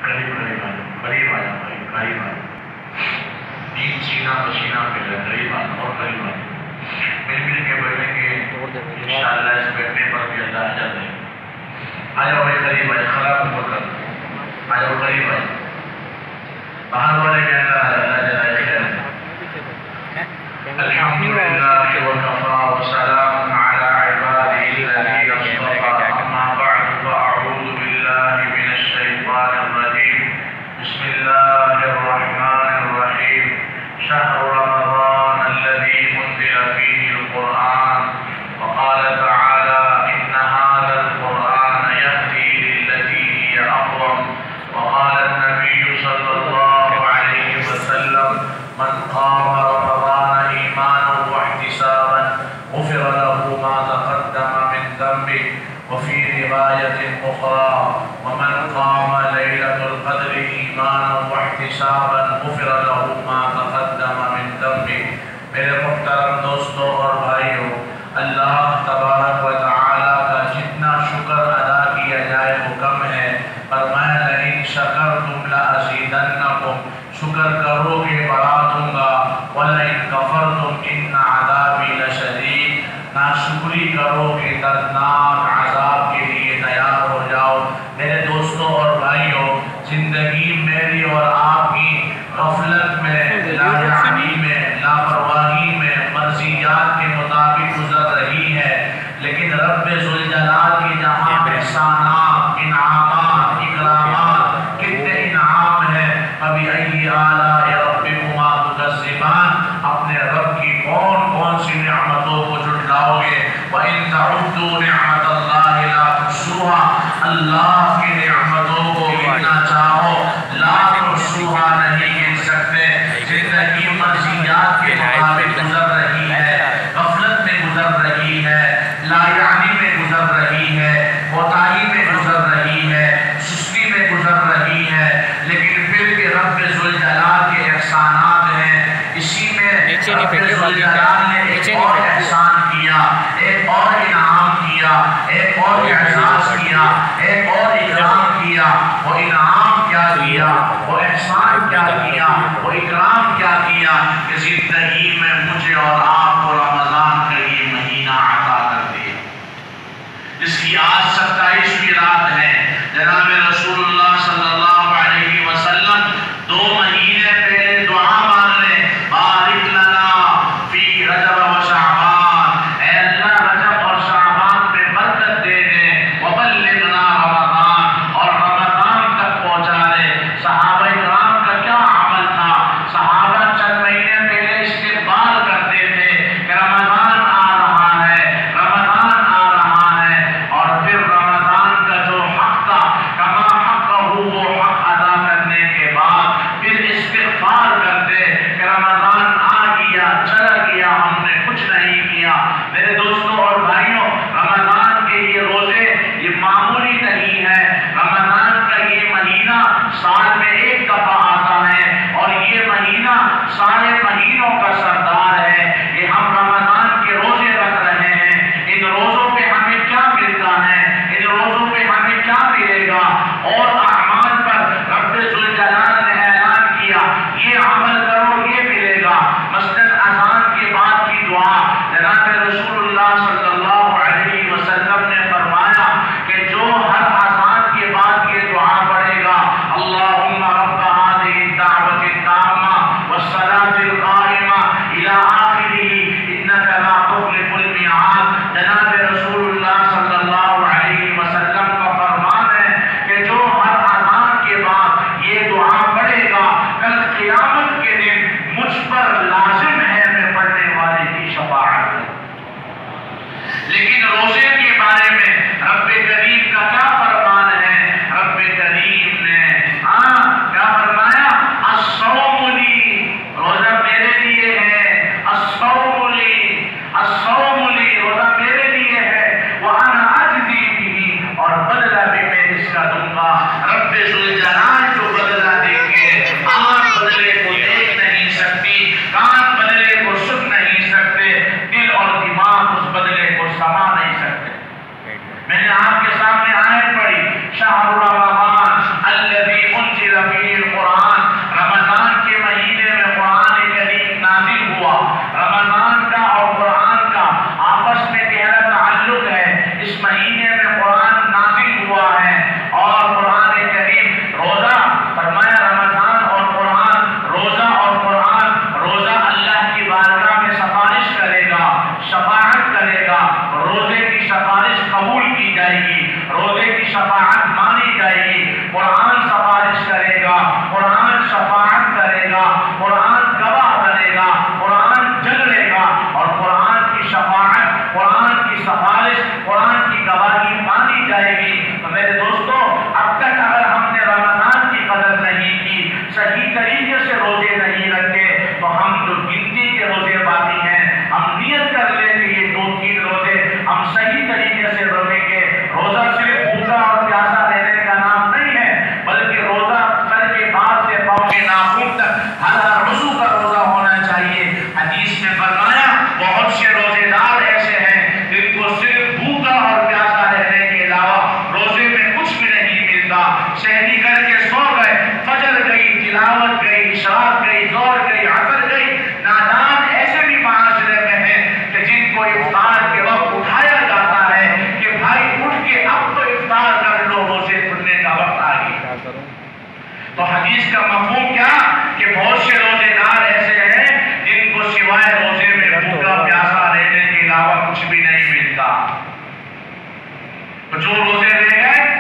قریب قریب آیا بھائی، قریب آیا، نیند سینہ پسینہ پہ ہے، قریب آیا اور قریب آیا، مل کے بیٹھیں گے انشاءاللہ اس بیٹھنے پر بھی اللہ اجر دے. آ جاؤ بھائی قریب آئے، خراب اوپر کر آ جاؤ قریب آئے، باہر والے کے اندر آ جاؤ، اللہ جلائے خیر. الحمدللہ وکفا وسلام علی عبادہ الذین اصطفى، اما بعد فاعوذ باللہ من الشیطان الرجیم، بسم اللہ الرحمن الرحیم. شہر رمضان الذی انزل فیہ القرآن، وقال تعالی ان هذا القرآن یہدی للتی ہی اقوم، وقال النبی صلی اللہ علیہ وسلم من قام رمضان ایمانا واحتسابا غفر له ما تقدم من ذنبه، وفي رواية أخرى ومن قام ليلة القدر إيمانا واحتسابا غفر له ما تقدم من ذنبه. میرے محترم دوستوں اور بھائیوں، اللہ تبارک و تعالی کا جتنا شکر ادا کیا جائے وہ کم ہے. فرمایا لئن شکرتم لأزیدنکم، شکر کرو کہ بڑھا دوں گا، وَلَئِن كَفَرْتُمْ إِنَّ عَذَابِي لَشَدِيدٌ، ناشکری کرو کہ دردناک عذاب کے لیے تیار ہو جاؤ. میرے دوستوں اور بھائیوں، زندگی میری اور آپ کی غفلت میں، لاجعلی میں، لاپرواہی میں، مرضیات کے مطابق گزر رہی ہے، لیکن رب ذوالجلال کی جہاں احسانات، انعامات، اکرامات، کتنے انعام ہیں. فَبِأَيِّ آلَاءِ رَبِّكُمَا تُكَذِّبَانِ، اپنے رب کی کون کون سی نعمتوں کو جھٹلاؤ گے. وَإِن تَعُدُّوا نِعْمَتَ اللَّهِ لَا تُحْصُوهَا، اللہ کی نعمتوں کو گننا چاہو لا تحصوها نہیں گن سکتے. زندگی مرضیات کے مطابق گزر رہی ہے، غفلت میں گزر رہی ہے، لا یعنی میں گزر رہی ہے، کوتاہی میں گزر رہی ہے، سستی میں گزر رہی ہے، لیکن پھر بھی رب ذوالجلال کے احسانات ہیں. اسی میں رب ذوالجلال نے ایک اور احسان کیا، ایک اور انعام کیا، ایک اور اعزاز کیا، ایک اور اکرام کیا. وہ انعام کیا کیا، وہ احسان کیا کیا، وہ اکرام کیا کیا کہ زندگی میں مجھے اور آپ کو رمضان کا یہ مہینہ عطا کر دیا، جس کی آج 27ویں رات ہے. جناب رسول اللہ صلی اللہ علیہ وسلم 2 مہینے پہلے دعا مانگ لیں، بارک لنا فی رجب و شعبان، اے اللہ رجب اور شعبان میں برکت دے دیں، وبلغنا رمضان، اور رمضان تک پہنچا دے. صحابہ کرام کا کیا عمل تھا، صحابہ چند مہینے پہلے استقبال کرتے تھے کہ رمضان آ رہا ہے، رمضان آ رہا ہے، اور پھر رمضان کا جو حق تھا کما حق وہ حق ادا کرنے کے بعد پھر استغفار کرتے کہ رمضان آ گیا، چلا گیا، ہم نے کچھ نہیں کیا. میرے دوستوں اور بھائیوں، رمضان کے یہ روزے یہ معمولی نہیں ہے. رمضان کا یہ مہینہ سال میں ایک دفعہ آتا ہے، اور یہ مہینہ سارے مہینوں کا سردار ہے. کہ ہم رمضان کے روزے رکھ رہے ہیں، ان روزوں پہ ہمیں کیا ملتا ہے، ان روزوں پہ ہمیں کیا ملے گا. اور اعمال پر رب ذوالجلال نے اعلان کیا یہ عمل کرو یہ ملے گا. مثلاً اذان کے بعد کی دعا، جناب رسول اللہ صلی اللہ علیہ وسلم نے فرمایا کہ جو ہر اذان کے بعد یہ دعا پڑھے گا، اللہم رب هذه الدعوة التامة والصلاة القائمة إلى آخره إنك لا تخلف الميعاد. جناب رسول اللہ صلی اللہ علیہ وسلم کا فرمان ہے کہ جو ہر اذان کے بعد یہ دعا پڑھے گا، کل قیامت کے دن مجھ پر لازم ہے میں پڑھنے والے کی شفاعت کروں. لیکن روزے کے بارے میں رب کریم کا کیا فرمان ہے؟ رب کریم نے کیا فرمایا؟ الصوم لی، روزہ میرے لیے ہے. الصوم لی، الصوم لی، روزہ میرے لیے ہے. وَأَنَا أَجْزِي بِهِ، اور بدلہ بھی میں اس کا دوں گا. رب ذوالجلال جو بدلہ دیں گے، آنکھ بدلے کو دیکھ نہیں سکتی، کان بدلے کو سن نہیں سکتے، دل اور دماغ اس بدلے کو سما نہیں سکتے. میں نے آپ کے سامنے آیت پڑھی، شہر رمضان الذی انزل شفاعت مانی جائے گی. قرآن سفارش کرے گا، قرآن شفاعت کرے گا، قرآن گواہ بنے گا، قرآن جلے گا، اور قرآن کی شفاعت، قرآن کی سفارش، قرآن کی گواہی مانی جائے گی. تو میرے دوستو، اب تک اگر ہم نے رمضان کی قدر نہیں کی، صحیح طریقے سے روزے نہیں رکھے، تو ہم جو گنتی کے روزے باقی ہیں، ہم نیت کر لیں کہ یہ 2-3 روزے ہم صحیح طریقے سے رکھیں گے. روزہ صرف بھوکا اور پیاسا رہنے کا نام نہیں ہے، بلکہ روزہ سر کے بال سے پاؤں کے ناخن تک ہر عضو کا روزہ ہونا چاہیے. حدیث میں فرمایا بہت سے روزے دار ایسے ہیں جن کو صرف بھوکا اور پیاسا رہنے کے علاوہ روزے میں کچھ بھی نہیں ملتا. سحری کر کے سو گئے، فجر گئی، تلاوت گئی، اشراق گئی، ظہر گئی، عصر گئی. نادان ایسے بھی معاشرے میں ہیں کہ جن کو افطار کے وقت اٹھایا جاتا ہے کہ بھائی اٹھ کے اب تو افطار کر لو، روزے کھلنے کا وقت آ گیا. تو حدیث کا مفہوم کیا کہ بہت سے روزے دار ایسے ہیں جن کو سوائے روزے میں بھوکا پیاسا رہنے کے علاوہ کچھ بھی نہیں ملتا. تو جو روزے رہ گئے،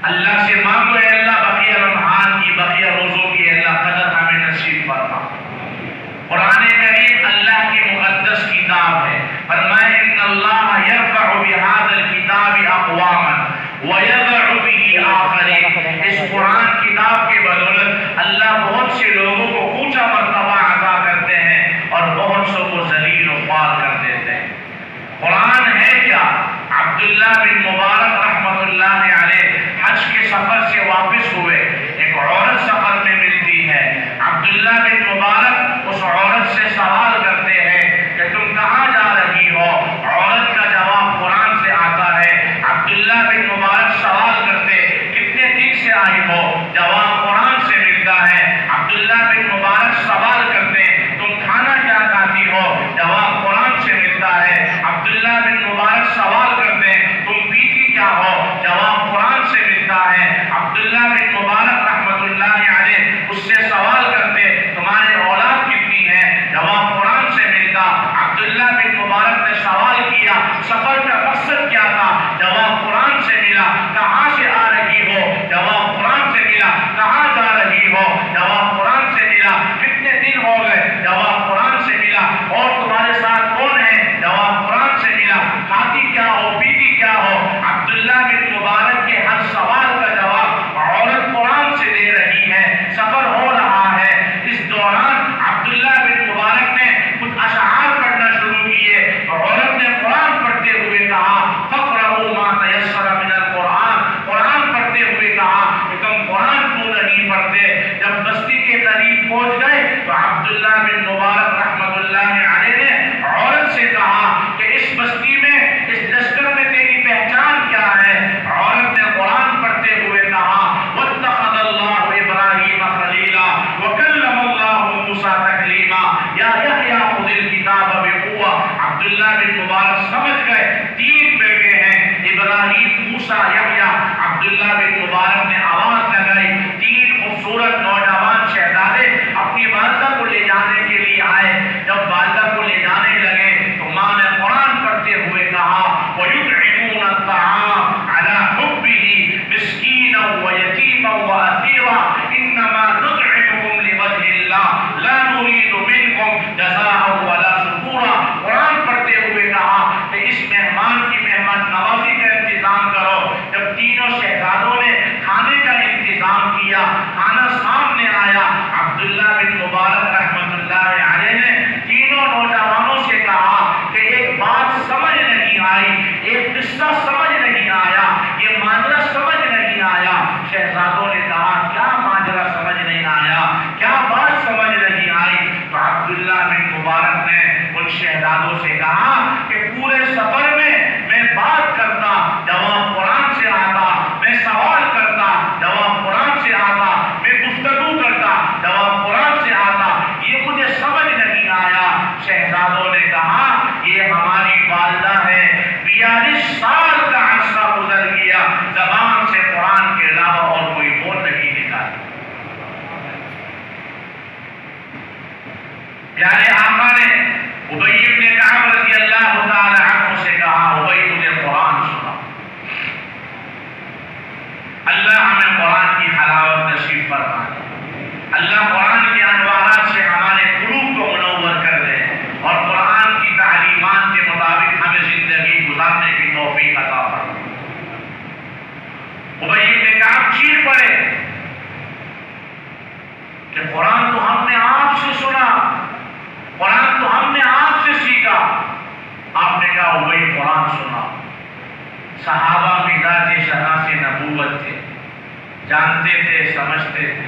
اللہ سے مانگو اے اللہ بقیہ رمضان کی، بقیہ روزوں کی اللہ قدر ہمیں نصیب فرما. قرآن کریم اللہ کی مقدس کتاب ہے. فرمائے ان اللہ یرفع بہذا الکتاب اقواما ویضع بہ آخرین. اس قرآن کتاب کے بدولت اللہ بہت سے لوگوں کو اونچا مرتبہ عطا کرتے ہیں اور بہت سو کو ذلیل و خوار کر دیتے ہیں. قرآن ہے کیا؟ عبداللہ بن مبارک رحمۃ اللہ علیہ حج کے سفر سے واپس ہوئے. ایک عورت سفر میں ملتی ہے. عبداللہ بن مبارک اس عورت سے سوال کرتے ہیں کہ تم کہاں جا رہی ہو؟ عورت کا جواب قرآن سے آتا ہے. عبداللہ بن مبارک سوال کرتے کتنے دن سے آئی ہو؟ جواب قرآن سے ملتا ہے. عبداللہ بن مبارک سوال کرتے تم کھانا کیا کھاتی ہو؟ جواب قرآن سے ملتا ہے. عبداللہ بن مبارک سوال کرتے تم پیتی کیا ہو؟ جواب قرآن سے ملتا ہے. عبداللہ بن مبارک رحمۃ اللہ علیہ اس سے سوال کرتے تمہارے اولاد کتنی ہے؟ جواب قرآن سے ملتا. عبداللہ بن مبارک نے سوال کیا سفر کا مقصد کیا تھا؟ جواب قرآن سے ملا. کہاں سے آ رہی ہو؟ جواب قرآن سے ملا. کہاں جا رہی ہو؟ جواب قرآن سے ملا. کتنے دن ہو گئے؟ جواب قرآن سے ملا. اور تمہارے ساتھ کون ہے؟ جواب قرآن سے ملا. کھاتی کیا ہو؟ پیتی کیا ہو؟ عبداللہ بن مبارک کے ہر سوال کا جواب عورت قرآن سے دے رہی ہے. سفر ہو رہا ہے. اس دوران عبداللہ بن مبارک نے کچھ اشعار پڑھنا شروع کیے. عورت نے قرآن پڑھتے ہوئے کہا فقرؤوا ما تیسر من القرآن. قرآن پڑھتے ہوئے کہا کہ تم قرآن کیوں نہیں پڑھتے؟ جب بستی کے قریب پہنچ گئے تو عبداللہ بن مبارک رحمۃ اللہ علیہ نے عورت سے کہا کہ اس بستی میں، اس لشکر میں تیری پہچان کیا ہے؟ عورت نے قرآن پڑھتے ہوئے کہا واتخذ اللہ ابراہیم خلیلا وکلم اللہ موسیٰ تکلیما یا یحییٰ خذ الکتاب بقوہ. عبداللہ بن مبارک سمجھ گئے 3 بیٹے ہیں ابراہیم، موسیٰ، یحییٰ. عبداللہ بن مبارک نے آواز لگائی. 3 خوبصورت نوجوان شہزادے اپنی والدہ کو لے جانے کے لیے آئے. جب والدہ کو لے جانے لگے تو ماں نے قرآن پڑھتے ہوئے کہا وَيُطْعِمُونَ الطَّعَامَ عَلَى حُبِّهِ مِسْكِينًا وَيَتِيمًا وَأَسِيرًا إِنَّمَا نُطْعِمُكُمْ لِوَجْهِ اللَّهِ لَا نُرِيدُ مِنكُمْ جَزَاءً وَلَا شُكُورًا. قرآن پڑھتے ہوئے کہا کہ اس مہمان کی مہمان نوازی کا انتظام کرو. جب تینوں شہزادوں نے کھانے کا انتظام کیا، کھانا سامنے آیا. عبداللہ بن مبارک رحمۃ اللہ علیہ نے تینوں نوجوانوں سے کہا کہ ایک بات سمجھ نہیں آئی، ایک قصہ سمجھ نہیں آیا، یہ ماجرا سمجھ نہیں آیا. شہزادوں نے کہا کیا ماجرا سمجھ نہیں آیا، کیا بات سمجھ نہیں آئی؟ تو عبداللہ بن مبارک نے ان شہزادوں سے کہا کہ پورے سفر میں بات کرتا، جواب قرآن سے آتا. میں سوال کرتا، جواب قرآن سے آتا. میں گفتگو کرتا، جواب قرآن سے آتا. یہ مجھے سمجھ نہیں آیا. شہزادوں نے کہا یہ ہماری والدہ ہے، 42 سال کا اللہ ہمیں قرآن کی حلاوت نصیب فرمائے، اللہ قرآن کے انوارات سے ہمارے قلوب کو منور کر دے اور قرآن کی تعلیمات کے مطابق ہمیں زندگی گزارنے کی توفیق عطا فرمائے۔ ابی بن کعب چیخ پڑے کہ قرآن تو ہم نے آپ سے سنا، قرآن تو ہم نے آپ سے سیکھا۔ آپ نے کہا ابی قرآن سنا۔ صحابہ مزاج شرح سے نبوت تھے، جانتے تھے، سمجھتے تھے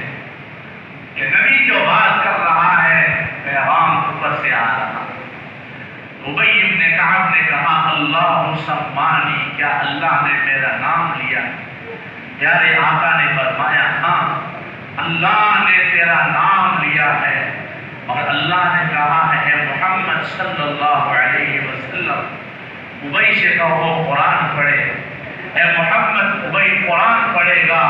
کہ نبی جو بات کر رہا ہے پیغام اوپر سے آ رہا۔ ابی بن کعب نے کہا اللہ سمانی، کیا اللہ نے میرا نام لیا؟ پیارے آقا نے فرمایا ہاں اللہ نے تیرا نام لیا ہے، اور اللہ نے کہا ہے اے محمد صلی اللہ علیہ وسلم ابی سے کہو قرآن پڑھے۔ اے محمد ابی قرآن پڑھے گا،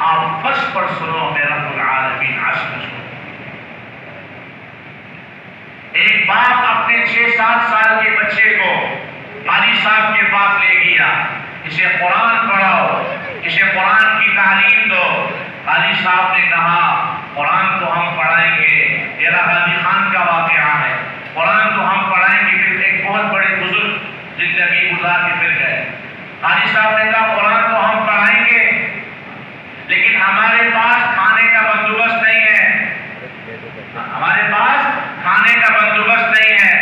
آپ بس پر سنو، میں رب العالمین عصم سنو۔ ایک باپ اپنے 6-7 سال کے بچے کو قاری صاحب کے پاس لے گیا، اسے قرآن پڑھاؤ، اسے قرآن کی تعلیم دو۔ قاری صاحب نے کہا قرآن تو ہم پڑھائیں گے، تیرا غازی خان کا واقعہ ہے، قرآن تو ہم پڑھائیں گے۔ پھر ایک بہت بڑے بزرگ زندگی گزار کے پھر گئے۔ قاری صاحب نے کہا قرآن تو ہم پڑھائیں گے لیکن ہمارے پاس کھانے کا بندوبست نہیں ہے، ہمارے پاس کھانے کا بندوبست نہیں ہے۔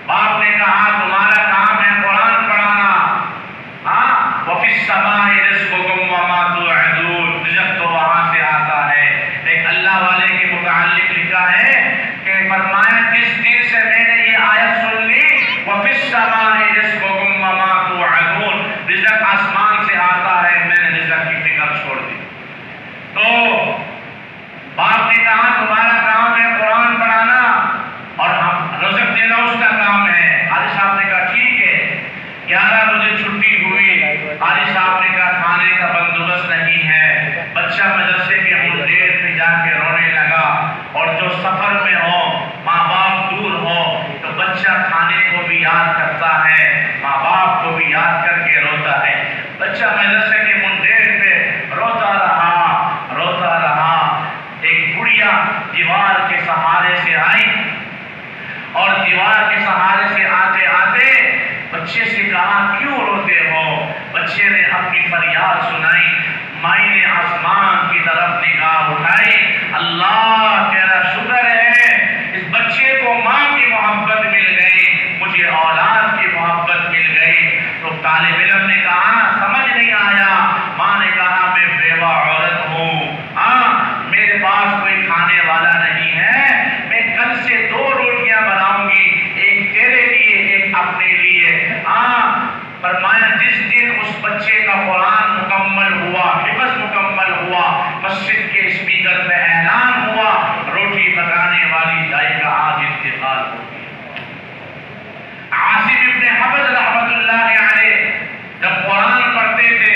باپ نے کہا تمہارا کام ہے قرآن پڑھانا، ہاں وَفِي السَّمَاءِ رِزْقُكُمْ وَمَا تُوعَدُونَ، رزق تو وہاں سے آتا ہے۔ ایک اللہ والے کے متعلق لکھا ہے کہ فرمایا جس دن سے میں نے یہ آیت سن لی وَفِي السَّمَاءِ رِزْقُكُمْ وَمَا تُوعَدُونَ، رزق آسمان سے آتا ہے، میں نے رزق کی فکر چھوڑ دی۔ تو باپ نے کہا تمہارا کام ہے قرآن پڑھانا اور ہم رزق دینا اس کا کام ہے۔ قاری صاحب نے کہا ٹھیک ہے۔ 11 بجے چھٹی ہوئی، قاری صاحب نے کہا کھانے کا بندوبست نہیں ہے۔ بچہ مدرسے کے منڈیر پہ جا کے رونے لگا، اور جو سفر میں ہو، ماں باپ دور ہو تو بچہ کھانے کو بھی یاد کرتا ہے، ماں باپ کو بھی یاد کر کے روتا ہے۔ بچہ مدرسے کے منڈیر پہ روتا رہا روتا رہا۔ ایک بڑھیا دیوار کے سہارے سے آئی اور دیوار کے سہارے سے آتے آتے بچے سے کہا کیوں روتے ہو؟ بچے نے اپنی فریاد سنائی۔ مائی نے آسمان کی طرف نگاہ اٹھائی، اللہ تیرا شکر ہے اس بچے کو ماں کی محبت مل گئی، مجھے اولاد کی محبت مل گئی۔ تو طالب علم نے کہا سمجھ نہیں آیا۔ ماں نے کہا میں بیوہ عورت ہوں، ہاں میرے پاس کوئی کھانے والا نہیں ہے، میں کل سے 2 روٹیاں بناؤں گی، ایک تیرے لیے ایک اپنے لیے۔ ہاں فرمایا جس دن اس بچے کا قرآن مکمل ہوا، حفظ مکمل ہوا، مسجد کے اسپیکر پہ اعلان ہوا روٹی پکانے والی دائی کا آج انتقال ہو گیا۔ عاصم ابن حبد رحمت اللہ علیہ جب قرآن پڑھتے تھے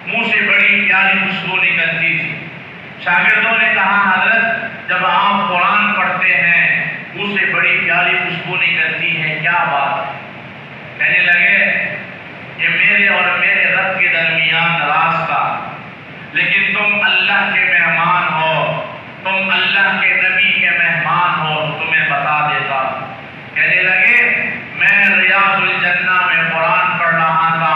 منہ سے بڑی پیاری خوشبو نکلتی تھی۔ شاگردوں نے کہا حضرت جب آپ قرآن پڑھتے ہیں منہ سے بڑی پیاری خوشبو نکلتی ہے، کیا بات ہے؟ کہنے لگے کہ میرے اور میرے رب کے درمیان راستہ، لیکن تم اللہ کے مہمان ہو، تم اللہ کے نبی کے مہمان ہو، تو تمہیں بتا دیتا۔ کہنے لگے میں ریاض الجنہ میں قرآن پڑھ رہا تھا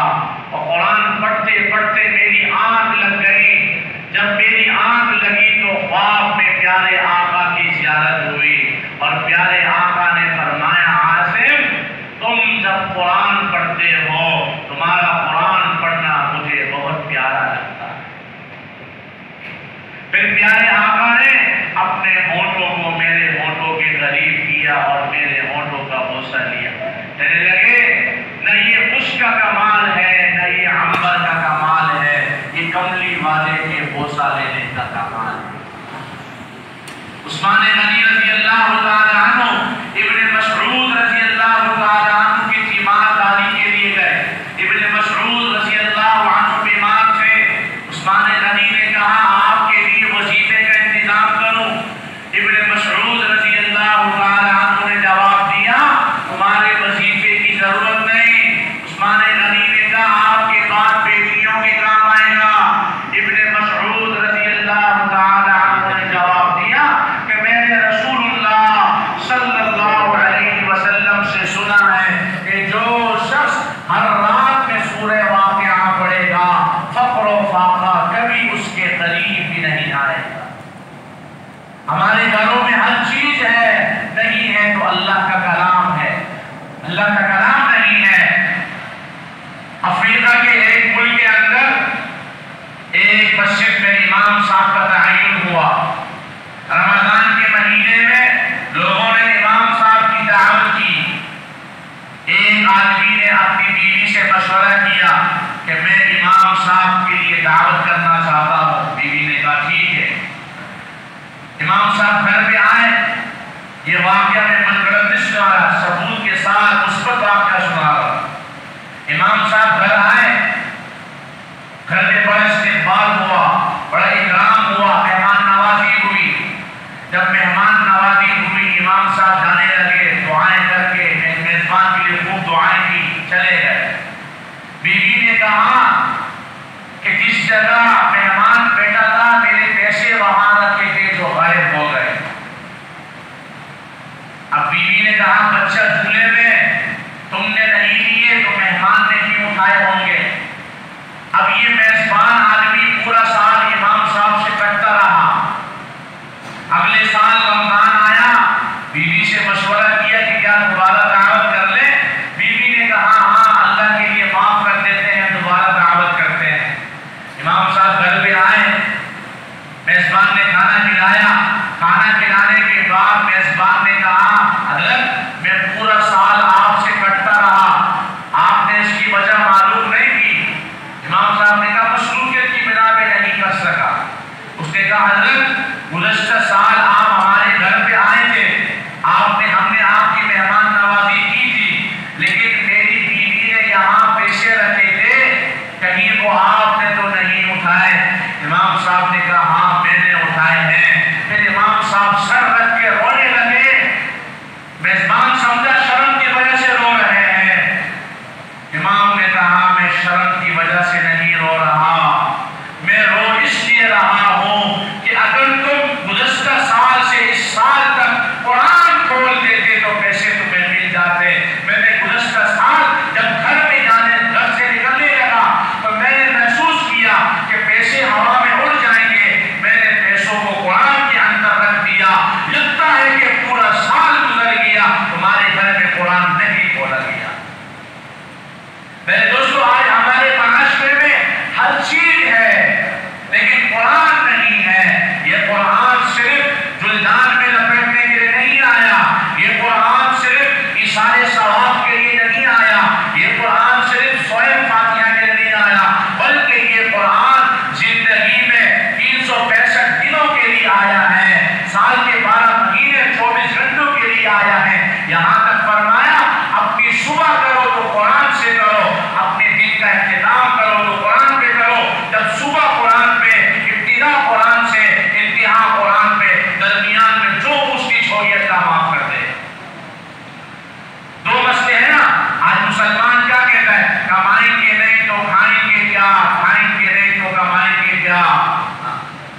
اور قرآن پڑھتے پڑھتے میری آنکھ لگ گئی۔ جب میری آنکھ لگی تو خواب میں پیارے آقا کی زیارت ہوئی اور پیارے آقا نے فرمایا عاصم تم جب قرآن پڑھتے ہو تمہارا قرآن پڑھنا مجھے بہت پیارا لگتا ہے۔ پھر پیارے آقا نے اپنے ہونٹوں کو میرے ہونٹوں کے قریب کیا اور میرے ہونٹوں کا بوسہ لیا۔ کہنے لگے نہ یہ خشک کا کمال ہے، نہ یہ عنبر کا کمال ہے، یہ کملی والے کے بوسہ لینے کا کمال ہے۔ عثمان غنی رضی اللہ تعالی عنہ ابن مسعود رضی اللہ تعالی عنہ کی تیمارداری کے لیے گئے۔ ابن مسعود رضی اللہ عنہ بیمار تھے۔ عثمان غنی نے کہا آپ کے لیے وظیفے کا انتظام کروں۔ ابن مسعود رضی اللہ تعالی عنہ نے جواب دیا تمہارے وظیفے کی ضرورت نہیں۔ عثمان غنی نے کہا آپ کے بعد بیٹیوں کے کام آئے گا، ہمارے گھروں میں ہر چیز ہے، نہیں ہے تو اللہ کا کلام ہے، اللہ کا کلام نہیں ہے۔ افریقہ کے ایک ملک کے اندر ایک مسجد میں امام صاحب کا تعین ہوا۔ رمضان کے مہینے میں لوگوں نے امام صاحب کی دعوت کی۔ ایک آدمی نے اپنی بیوی سے مشورہ کیا کہ میں امام صاحب کے لیے دعوت کرنا چاہتا ہوں۔ بیوی نے کہا ٹھیک ہے۔ امام صاحب گھر پہ آئے، یہ واقعہ میں منقرض نہیں سنا رہا، ثبوت کے ساتھ مثبت واقعہ سنا رہا۔ امام صاحب گھر آئے، گھر میں بڑا استقبال ہوا، بڑا اکرام ہوا، مہمان نوازی ہوئی۔ جب مہمان نوازی ہوئی، امام صاحب جانے لگے، دعائیں کر کے میزبان کے لیے خوب دعائیں کی، چلے گئے۔ بیوی نے کہا کہ جس جگہ مہمان بیٹھا تھا میرے پیسے وہاں رکھے تھے جو غائب ہو گئے۔ اب بیوی نے کہا بچہ جھولے میں تم نے نہیں لیے تو مہمان نے کیوں اٹھائے ہوں گے؟ اب یہ میزبان آدمی پورا سال امام صاحب سے کٹتا رہا۔ اگلے سال رمضان آیا، بیوی سے مشورہ کیا کہ کیا دوبارہ دعوت کر لیں؟ بیوی نے کہا ہاں اللہ کے لیے معاف کر دیتے ہیں، دوبارہ دعوت کرتے ہیں۔ امام صاحب گھر پہ آئے، میزبان نے کھانا کھلایا۔ کھانا کھلانے کے بعد میزبان نے کہا حضرت میں پورا سال آپ سے کٹتا رہا، آپ نے اس کی وجہ معلوم نہیں کی؟ امام صاحب نے کہا مصروفیت کی بنا پہ نہیں کر سکا۔ اس نے کہا حضرت گزشتہ سال آپ ہمارے گھر پہ آئے تھے، ہم نے آپ کی مہمان نوازی کی تھی، لیکن میری بیوی نے یہاں پیسے رکھے تھے، کہیں وہ آپ نے تو نہیں اٹھائے؟ امام صاحب نے کہا ہاں میں نے اٹھائے ہیں۔ پھر امام صاحب سر رکھ کے رونے لگے۔ میزبان سمجھا شرم کی وجہ سے رو رہے ہیں۔ امام نے کہا میں شرم کی وجہ سے نہیں رو رہا، میں رو اس لیے رہا ہوں کہ اگر تم گزشتہ سال سے اس سال تک قرآن کھول دیتے تو پیسے تمہیں مل جاتے۔ میں نے گزشتہ سال جب گھر سے نکلنے لگا تو میں نے محسوس کیا کہ پیسے ہوا میں اڑ جائیں گے، میں نے پیسوں کو قرآن کے اندر رکھ دیا۔ لگتا ہے کہ پورا سال گزر گیا، تمہارے گھر میں قرآن نہیں کھولا گیا۔ میرے دوستو آج ہمارے معاشرے میں ہر چیز ہے لیکن قرآن نہیں ہے۔ یہ قرآن صرف جلدان میں لپیٹنے کے لیے نہیں آیا، یہ قرآن صرف ایثار ثواب کے لیے نہیں آیا، یہ قرآن صرف سورہ فاتحہ کے لیے نہیں آیا، بلکہ یہ قرآن زندگی میں 365 دنوں کے لیے آیا ہے، سال کے 12 مہینے 24 گھنٹوں کے لیے آیا ہے۔ یہاں تک فرمایا اپنی صبح کرو تو قرآن سے کرو، اپنے دن کا اہتمام کرو تو قرآن پہ کرو۔ جب صبح قرآن پہ، ابتدا قرآن سے، انتہا قرآن پہ، درمیان میں جو اس کی چھوڑیت کا معاف کر دے۔ دو مسئلے ہیں نا، آج مسلمان کیا کہتا ہے؟ کمائیں گے نہیں تو کھائیں گے کیا، کھائیں گے نہیں تو کمائیں گے کیا۔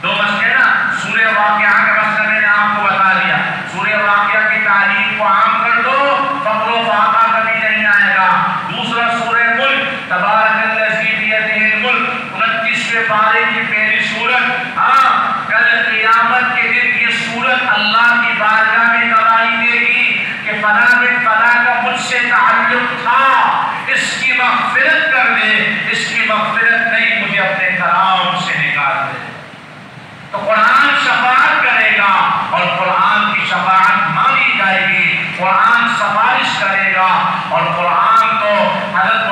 دو مسئلے نا، سورہ واقعہ کا مسئلہ میں نے آپ کو بتا دیا۔ سورہ واقعہ کی تعلیم کو عام کر دو، فقر و فاقہ کبھی نہیں آئے گا۔ دوسرا سورہ ملک، تبارک الذی بیدہ الملک، 29ویں پارے کی پہلی سورت۔ کل قیامت کے دن یہ سورت اللہ کی بارگاہ میں گواہی دے گی کہ فلاں بن فلاں کا مجھ سے تعلق تھا، اس کی مغفرت کر دے، اس کی مغفرت نہیں مجھے اپنے کرام سے نکال دے۔ تو قرآن شفاعت کرے گا اور قرآن کی شفاعت مانگی جائے گی، قرآن سفارش کرے گا اور قرآن کو حضرت